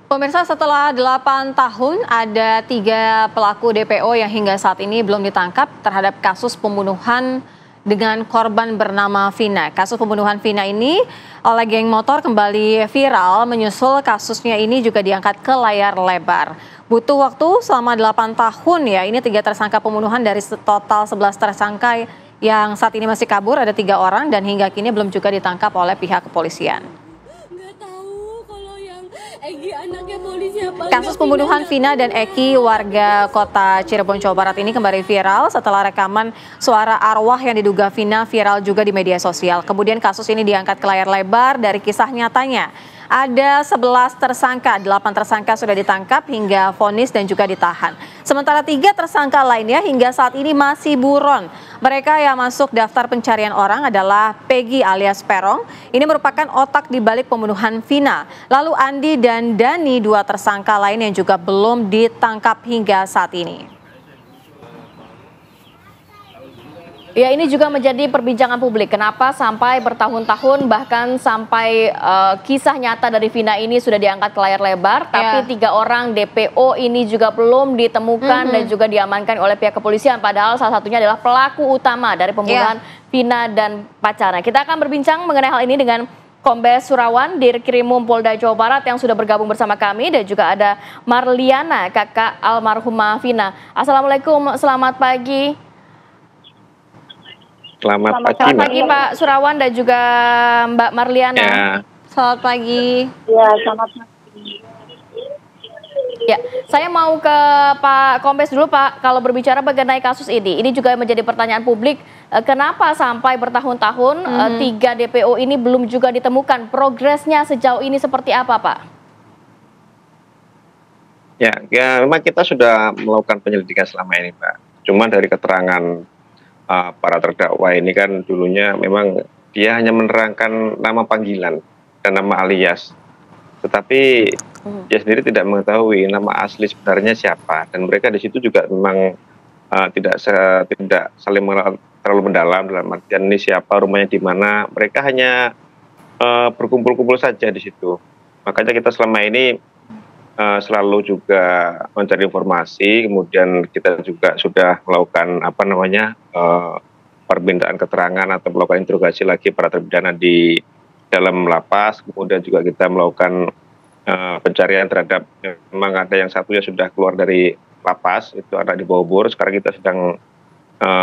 Pemirsa, setelah 8 tahun ada 3 pelaku DPO yang hingga saat ini belum ditangkap terhadap kasus pembunuhan dengan korban bernama Vina. Kasus pembunuhan Vina ini oleh geng motor kembali viral menyusul kasusnya ini juga diangkat ke layar lebar. Butuh waktu selama 8 tahun ya, ini 3 tersangka pembunuhan dari total 11 tersangka yang saat ini masih kabur, ada 3 orang dan hingga kini belum juga ditangkap oleh pihak kepolisian. Kasus pembunuhan Vina dan Eki warga kota Cirebon, Jawa Barat ini kembali viral setelah rekaman suara arwah yang diduga Vina viral juga di media sosial. Kemudian kasus ini diangkat ke layar lebar dari kisah nyatanya. Ada 11 tersangka, 8 tersangka sudah ditangkap hingga vonis dan juga ditahan. Sementara 3 tersangka lainnya hingga saat ini masih buron. Mereka yang masuk daftar pencarian orang adalah Peggy alias Perong. Ini merupakan otak di balik pembunuhan Vina. Lalu Andi dan Dani, 2 tersangka lain yang juga belum ditangkap hingga saat ini. Ya, ini juga menjadi perbincangan publik. Kenapa sampai bertahun-tahun bahkan sampai kisah nyata dari Vina ini sudah diangkat ke layar lebar, tapi 3 orang DPO ini juga belum ditemukan dan juga diamankan oleh pihak kepolisian. Padahal salah satunya adalah pelaku utama dari pembunuhan Vina dan pacarnya. Kita akan berbincang mengenai hal ini dengan Kombes Surawan, Dirkrimum Polda Jawa Barat yang sudah bergabung bersama kami, dan juga ada Marliana, kakak almarhumah Vina. Assalamualaikum, selamat pagi. Selamat pagi Pak Surawan dan juga Mbak Marliana. Ya. Selamat pagi. Ya, selamat pagi. Ya, saya mau ke Pak Kombes dulu Pak. Kalau berbicara mengenai kasus ini juga menjadi pertanyaan publik. Kenapa sampai bertahun-tahun 3 DPO ini belum juga ditemukan? Progresnya sejauh ini seperti apa Pak? Ya, memang kita sudah melakukan penyelidikan selama ini Pak. Cuma dari keterangan para terdakwa ini kan dulunya memang dia hanya menerangkan nama panggilan dan nama alias, tetapi dia sendiri tidak mengetahui nama asli sebenarnya siapa, dan mereka di situ juga memang tidak saling mengenal terlalu mendalam dalam artian ini siapa, rumahnya di mana. Mereka hanya berkumpul-kumpul saja di situ. Makanya kita selama ini selalu juga mencari informasi, kemudian kita juga sudah melakukan permintaan keterangan atau melakukan interogasi lagi para terpidana di dalam lapas. Kemudian juga kita melakukan pencarian terhadap, memang ada yang satunya sudah keluar dari lapas, itu ada di Bogor. Sekarang kita sedang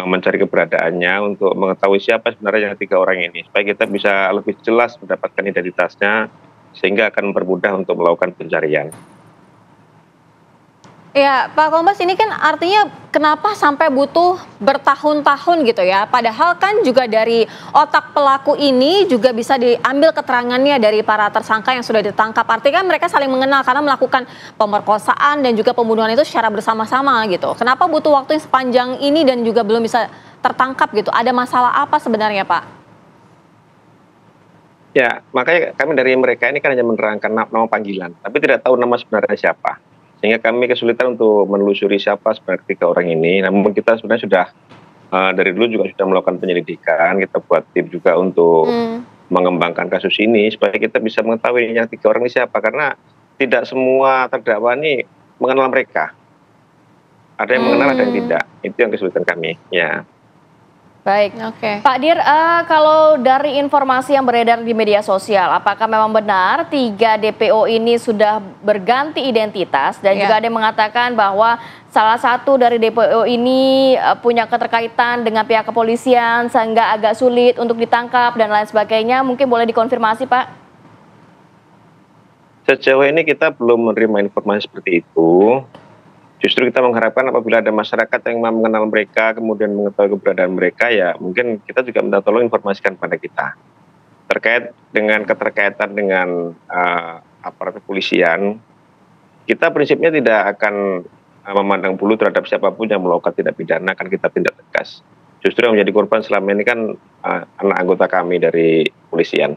mencari keberadaannya untuk mengetahui siapa sebenarnya yang 3 orang ini, supaya kita bisa lebih jelas mendapatkan identitasnya, sehingga akan mempermudah untuk melakukan pencarian. Ya, Pak Kombes, ini kan artinya kenapa sampai butuh bertahun-tahun gitu ya? Padahal kan juga dari otak pelaku ini juga bisa diambil keterangannya dari para tersangka yang sudah ditangkap. Artinya kan mereka saling mengenal karena melakukan pemerkosaan dan juga pembunuhan itu secara bersama-sama gitu. Kenapa butuh waktu yang sepanjang ini dan juga belum bisa tertangkap gitu? Ada masalah apa sebenarnya, Pak? Ya, makanya kami dari mereka ini kan hanya menerangkan nama panggilan, tapi tidak tahu nama sebenarnya siapa. Sehingga kami kesulitan untuk menelusuri siapa sebenarnya 3 orang ini. Namun kita sebenarnya sudah dari dulu juga sudah melakukan penyelidikan. Kita buat tim juga untuk mengembangkan kasus ini supaya kita bisa mengetahui yang 3 orang ini siapa. Karena tidak semua terdakwa ini mengenal mereka. Ada yang mengenal, ada yang tidak. Itu yang kesulitan kami. Ya. Baik, Pak Dir, kalau dari informasi yang beredar di media sosial, apakah memang benar 3 DPO ini sudah berganti identitas, dan juga ada yang mengatakan bahwa salah satu dari DPO ini punya keterkaitan dengan pihak kepolisian sehingga agak sulit untuk ditangkap dan lain sebagainya? Mungkin boleh dikonfirmasi, Pak? Sejauh ini kita belum menerima informasi seperti itu. Justru kita mengharapkan apabila ada masyarakat yang mengenal mereka, kemudian mengetahui keberadaan mereka, ya mungkin kita juga minta tolong informasikan pada kita. Terkait dengan keterkaitan dengan aparat kepolisian, kita prinsipnya tidak akan memandang bulu terhadap siapapun yang melakukan tindak pidana, akan kita tindak tegas. Justru yang menjadi korban selama ini kan anak anggota kami dari kepolisian.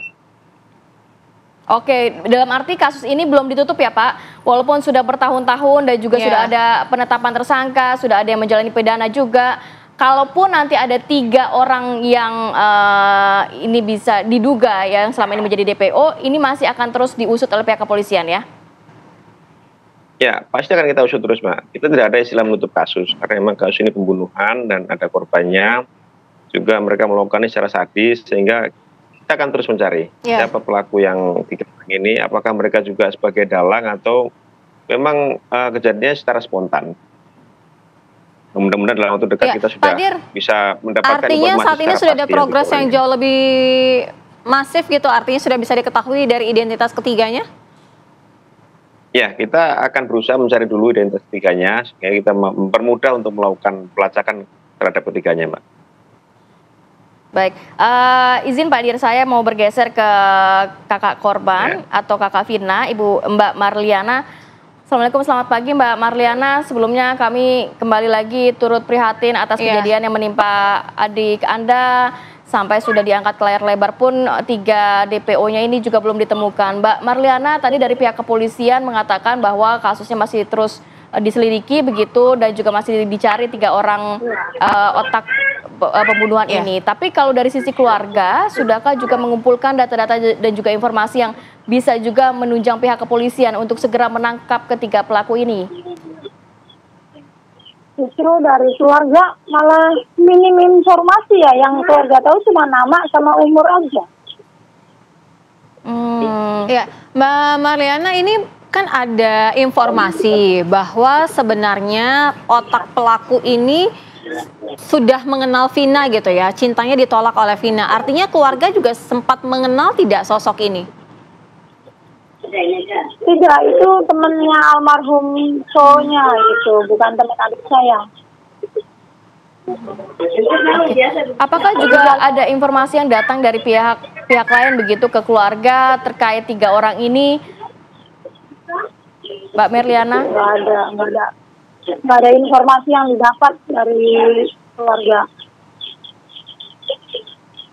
Oke, dalam arti kasus ini belum ditutup ya Pak, walaupun sudah bertahun-tahun dan juga sudah ada penetapan tersangka, sudah ada yang menjalani pidana juga. Kalaupun nanti ada 3 orang yang ini bisa diduga yang selama ini menjadi DPO, ini masih akan terus diusut oleh pihak kepolisian ya? Ya, pasti akan kita usut terus, Mbak. Kita tidak ada istilah menutup kasus, karena memang kasus ini pembunuhan dan ada korbannya. Juga mereka melakukannya secara sadis, sehingga kita akan terus mencari siapa pelaku yang dikenal ini, apakah mereka juga sebagai dalang atau memang kejadiannya secara spontan. Mudah-mudahan dalam waktu dekat kita sudah bisa mendapatkan artinya informasi saat ini sudah ada progres yang ini. jauh lebih masif gitu, artinya sudah bisa diketahui dari identitas ketiganya? Ya, kita akan berusaha mencari dulu identitas ketiganya, sehingga kita mempermudah untuk melakukan pelacakan terhadap ketiganya, Mbak. Baik, izin Pak Dir, saya mau bergeser ke kakak korban atau kakak Vina, Ibu Mbak Marliana. Assalamualaikum, selamat pagi Mbak Marliana. Sebelumnya kami kembali lagi turut prihatin atas kejadian yang menimpa adik Anda. Sampai sudah diangkat ke layar lebar pun 3 DPO-nya ini juga belum ditemukan. Mbak Marliana, tadi dari pihak kepolisian mengatakan bahwa kasusnya masih terus diselidiki begitu dan juga masih dicari 3 orang otak pembunuhan ini. Tapi kalau dari sisi keluarga, sudahkah juga mengumpulkan data-data dan juga informasi yang bisa juga menunjang pihak kepolisian untuk segera menangkap ketiga pelaku ini? Justru dari keluarga malah minim informasi ya, yang keluarga tahu cuma nama sama umur aja. Ya, Mbak Marliana, ini kan ada informasi bahwa sebenarnya otak pelaku ini sudah mengenal Vina gitu ya, cintanya ditolak oleh Vina. Artinya keluarga juga sempat mengenal tidak sosok ini? Tidak, itu temennya almarhum cowoknya gitu, bukan teman adik saya. Apakah juga ada informasi yang datang dari pihak lain begitu ke keluarga terkait 3 orang ini, Mbak Marliana? Nggak ada informasi yang didapat dari keluarga.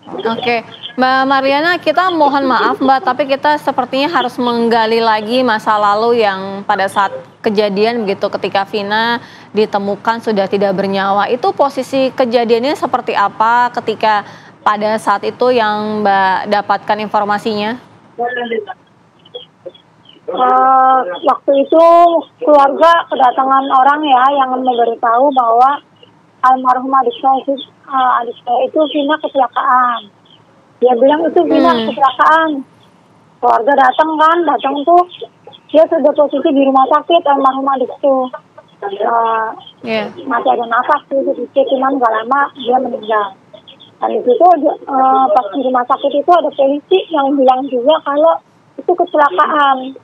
Oke, Mbak Marliana, kita mohon maaf Mbak, tapi kita sepertinya harus menggali lagi masa lalu yang pada saat kejadian begitu ketika Vina ditemukan sudah tidak bernyawa. Itu posisi kejadiannya seperti apa ketika pada saat itu yang Mbak dapatkan informasinya? Waktu itu keluarga kedatangan orang ya yang memberitahu bahwa almarhum adik saya itu Vina kecelakaan. Dia bilang itu Vina kecelakaan. Keluarga datang tuh dia sudah posisi di rumah sakit almarhum adik itu. Masih ada nafas tuh sedikit, cuman gak lama dia meninggal. Dan di situ pas di rumah sakit itu ada polisi yang bilang juga kalau itu kecelakaan.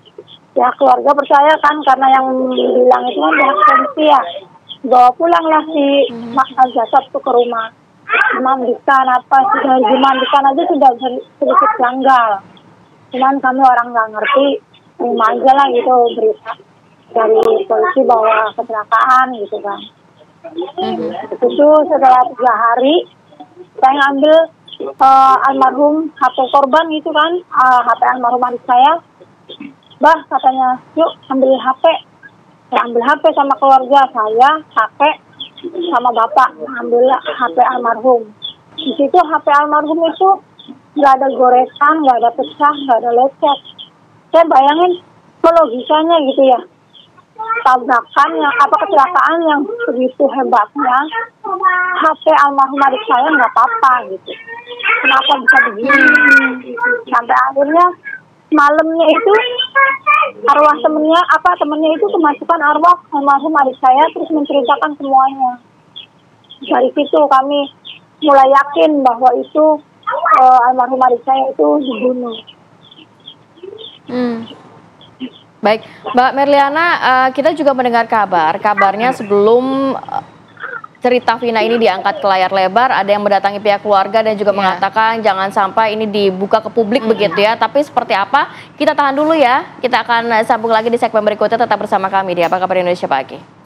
Ya keluarga percaya kan, karena yang bilang itu kan pihak polisi ya. Bawa pulanglah si jasad tuh ke rumah. Dimandikan sudah dimandikan aja sudah sedikit janggal. Cuman kami orang nggak ngerti, terima aja lah gitu berita dari polisi bahwa kecelakaan gitu kan. Itu setelah 3 hari saya ngambil almarhum HP korban gitu kan, HP almarhum adik saya. Bah katanya, yuk ambil HP. Saya ambil HP sama keluarga saya, kakek sama bapak ambil HP almarhum. Di situ HP almarhum itu nggak ada goresan, nggak ada pecah, nggak ada lecet. Saya bayangin logikanya gitu ya, tabrakan yang kecelakaan yang begitu hebatnya, HP almarhum adik saya nggak apa-apa gitu. Kenapa bisa begini? Sampai akhirnya malamnya itu arwah temennya itu kemasukan arwah almarhum adik saya terus menceritakan semuanya. Dari situ kami mulai yakin bahwa itu almarhum adik saya itu dibunuh. Baik, Mbak Marliana, kita juga mendengar kabarnya sebelum cerita Vina ini diangkat ke layar lebar, ada yang mendatangi pihak keluarga dan juga mengatakan jangan sampai ini dibuka ke publik begitu ya. Tapi seperti apa? Kita tahan dulu ya. Kita akan sambung lagi di segmen berikutnya. Tetap bersama kami di Apa Kabar Indonesia Pagi.